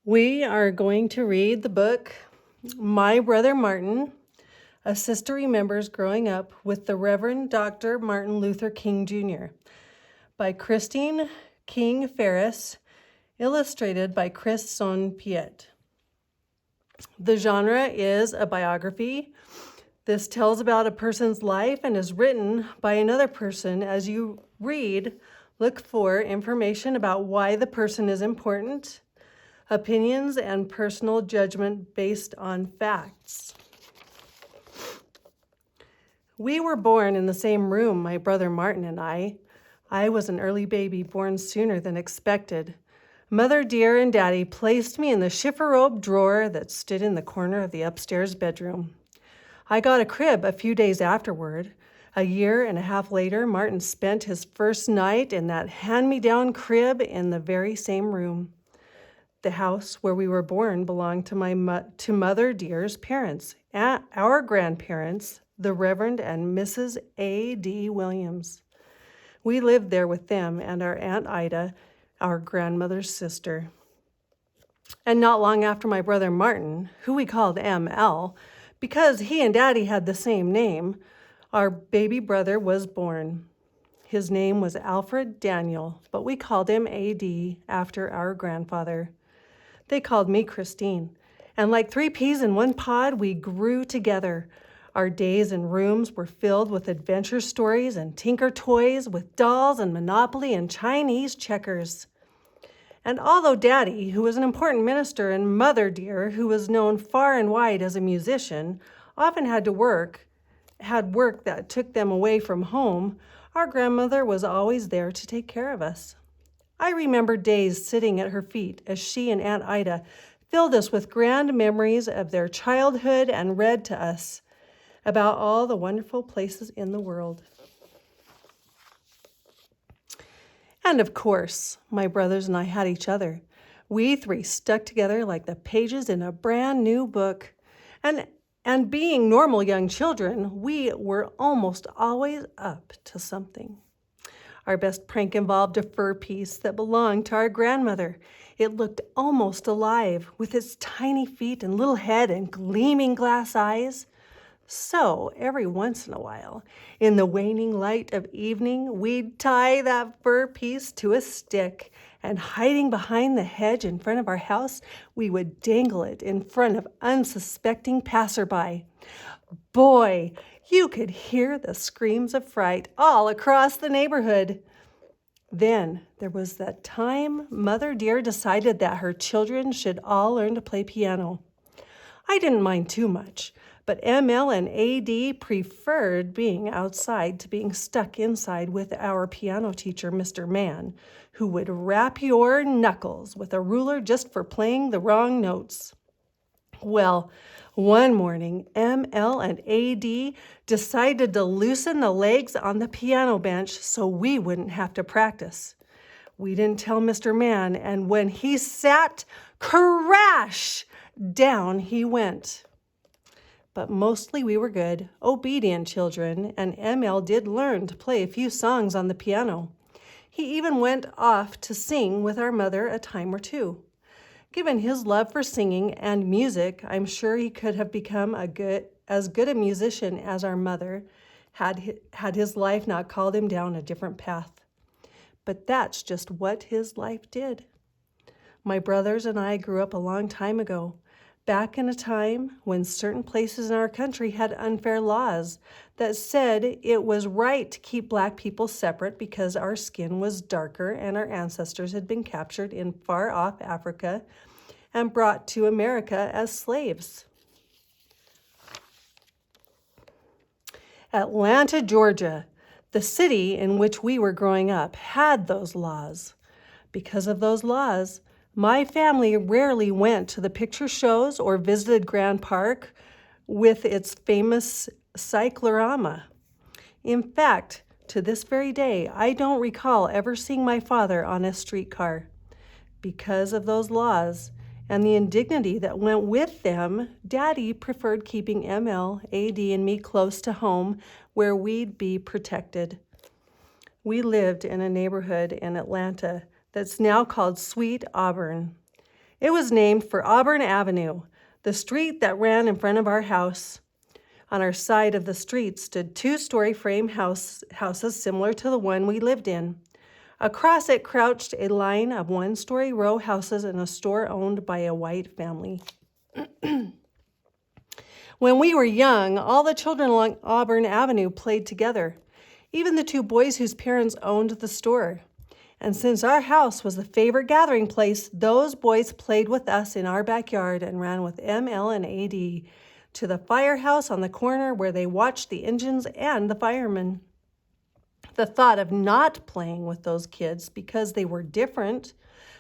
We are going to read the book My Brother Martin, A Sister Remembers Growing Up with the Reverend Dr. Martin Luther King Jr. by Christine King Ferris, illustrated by Chris Son-Piet. The genre is a biography. This tells about a person's life and is written by another person. As you read, look for information about why the person is important, opinions, and personal judgment based on facts. We were born in the same room, my brother Martin and I. I was an early baby born sooner than expected. Mother dear and Daddy placed me in the chifforobe drawer that stood in the corner of the upstairs bedroom. I got a crib a few days afterward. A year and a half later, Martin spent his first night in that hand-me-down crib in the very same room. The house where we were born belonged to Mother Dear's parents, our grandparents, the Reverend and Mrs. A.D. Williams. We lived there with them and our Aunt Ida, our grandmother's sister. And not long after my brother Martin, who we called M.L., because he and Daddy had the same name, our baby brother was born. His name was Alfred Daniel, but we called him A.D. after our grandfather. They called me Christine, and like 3 peas in one pod, we grew together. Our days in rooms were filled with adventure stories and tinker toys with dolls and Monopoly and Chinese checkers. And although Daddy, who was an important minister, and Mother Dear, who was known far and wide as a musician, often had work that took them away from home, our grandmother was always there to take care of us. I remember days sitting at her feet as she and Aunt Ida filled us with grand memories of their childhood and read to us about all the wonderful places in the world. And of course, my brothers and I had each other. We 3 stuck together like the pages in a brand new book. And being normal young children, we were almost always up to something. Our best prank involved a fur piece that belonged to our grandmother. It looked almost alive, with its tiny feet and little head and gleaming glass eyes. So, every once in a while, in the waning light of evening, we'd tie that fur piece to a stick, and hiding behind the hedge in front of our house, we would dangle it in front of unsuspecting passerby. Boy, you could hear the screams of fright all across the neighborhood. Then there was that time Mother Dear decided that her children should all learn to play piano. I didn't mind too much, but ML and AD preferred being outside to being stuck inside with our piano teacher, Mr. Mann, who would rap your knuckles with a ruler just for playing the wrong notes. Well, one morning, ML and AD decided to loosen the legs on the piano bench so we wouldn't have to practice. We didn't tell Mr. Mann, and when he sat, crash, down he went. But mostly we were good, obedient children, and ML did learn to play a few songs on the piano. He even went off to sing with our mother a time or two. Given his love for singing and music, I'm sure he could have become as good a musician as our mother, had his life not called him down a different path. But that's just what his life did. My brothers and I grew up a long time ago, back in a time when certain places in our country had unfair laws that said it was right to keep Black people separate because our skin was darker and our ancestors had been captured in far-off Africa and brought to America as slaves. Atlanta, Georgia, the city in which we were growing up, had those laws. Because of those laws, my family rarely went to the picture shows or visited Grand Park with its famous cyclorama. In fact, to this very day, I don't recall ever seeing my father on a streetcar. Because of those laws and the indignity that went with them, Daddy preferred keeping ML, AD, and me close to home where we'd be protected. We lived in a neighborhood in Atlanta that's now called Sweet Auburn. It was named for Auburn Avenue, the street that ran in front of our house. On our side of the street stood two-story frame houses similar to the one we lived in. Across it crouched a line of one-story row houses and a store owned by a white family. When we were young, all the children along Auburn Avenue played together, even the two boys whose parents owned the store. And since our house was the favorite gathering place, those boys played with us in our backyard and ran with ML and AD to the firehouse on the corner where they watched the engines and the firemen. The thought of not playing with those kids because they were different,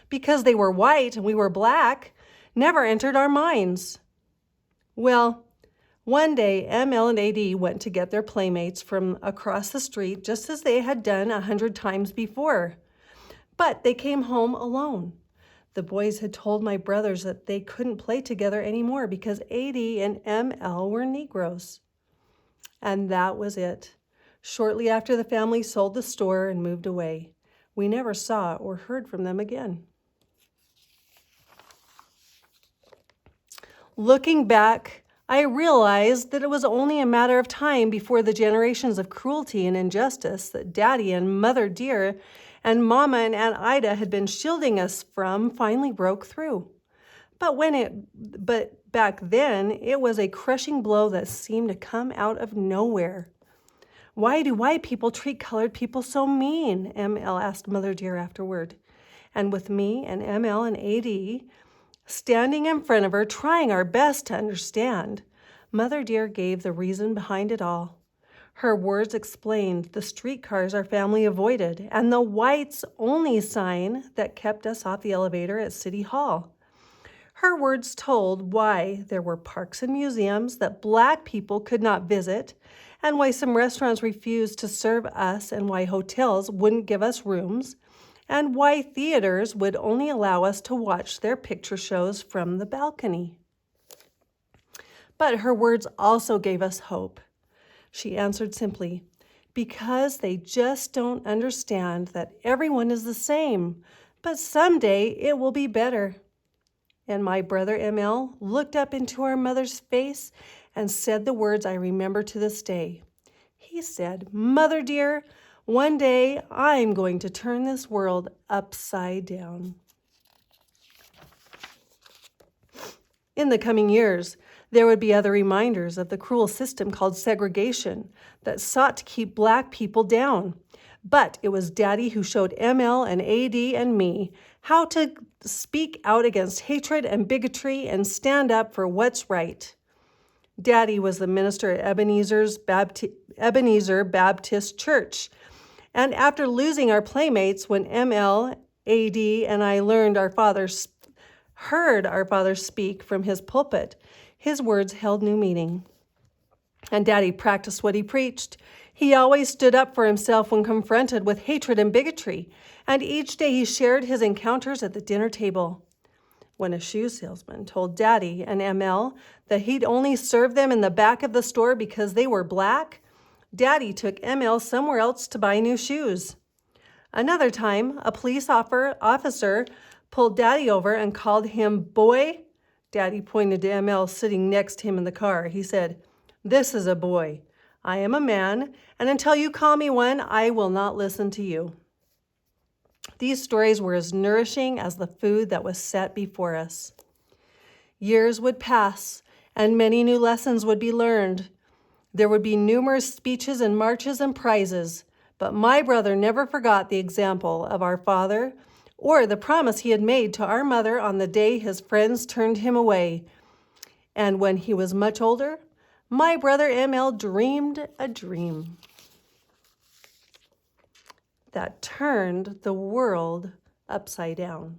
because they were white and we were black, never entered our minds. Well, one day ML and AD went to get their playmates from across the street just as they had done 100 times before. But they came home alone. The boys had told my brothers that they couldn't play together anymore because AD and ML were Negroes. And that was it. Shortly after, the family sold the store and moved away. We never saw or heard from them again. Looking back, I realized that it was only a matter of time before the generations of cruelty and injustice that Daddy and Mother Dear and Mama and Aunt Ida had been shielding us from finally broke through. But back then, it was a crushing blow that seemed to come out of nowhere. Why do white people treat colored people so mean? ML asked Mother Dear afterward. And with me and ML and AD standing in front of her, trying our best to understand, Mother Dear gave the reason behind it all. Her words explained the streetcars our family avoided and the whites only sign that kept us off the elevator at City Hall. Her words told why there were parks and museums that black people could not visit, and why some restaurants refused to serve us, and why hotels wouldn't give us rooms, and why theaters would only allow us to watch their picture shows from the balcony. But her words also gave us hope. She answered simply, because they just don't understand that everyone is the same, but someday it will be better. And my brother ML looked up into our mother's face and said the words I remember to this day. He said, Mother Dear, one day I'm going to turn this world upside down. In the coming years, there would be other reminders of the cruel system called segregation that sought to keep black people down. But it was Daddy who showed ML and AD and me how to speak out against hatred and bigotry and stand up for what's right. Daddy was the minister at Ebenezer Baptist Church. And after losing our playmates when ML, AD, and I heard our father speak from his pulpit, his words held new meaning. And Daddy practiced what he preached. He always stood up for himself when confronted with hatred and bigotry, and each day he shared his encounters at the dinner table. When a shoe salesman told Daddy and ML that he'd only serve them in the back of the store because they were black, Daddy took ML somewhere else to buy new shoes. Another time, a police officer pulled Daddy over and called him boy. Daddy pointed to ML sitting next to him in the car. He said, "This is a boy. I am a man, and until you call me one, I will not listen to you." These stories were as nourishing as the food that was set before us. Years would pass, and many new lessons would be learned. There would be numerous speeches and marches and prizes, but my brother never forgot the example of our father or the promise he had made to our mother on the day his friends turned him away. And when he was much older, my brother ML dreamed a dream that turned the world upside down.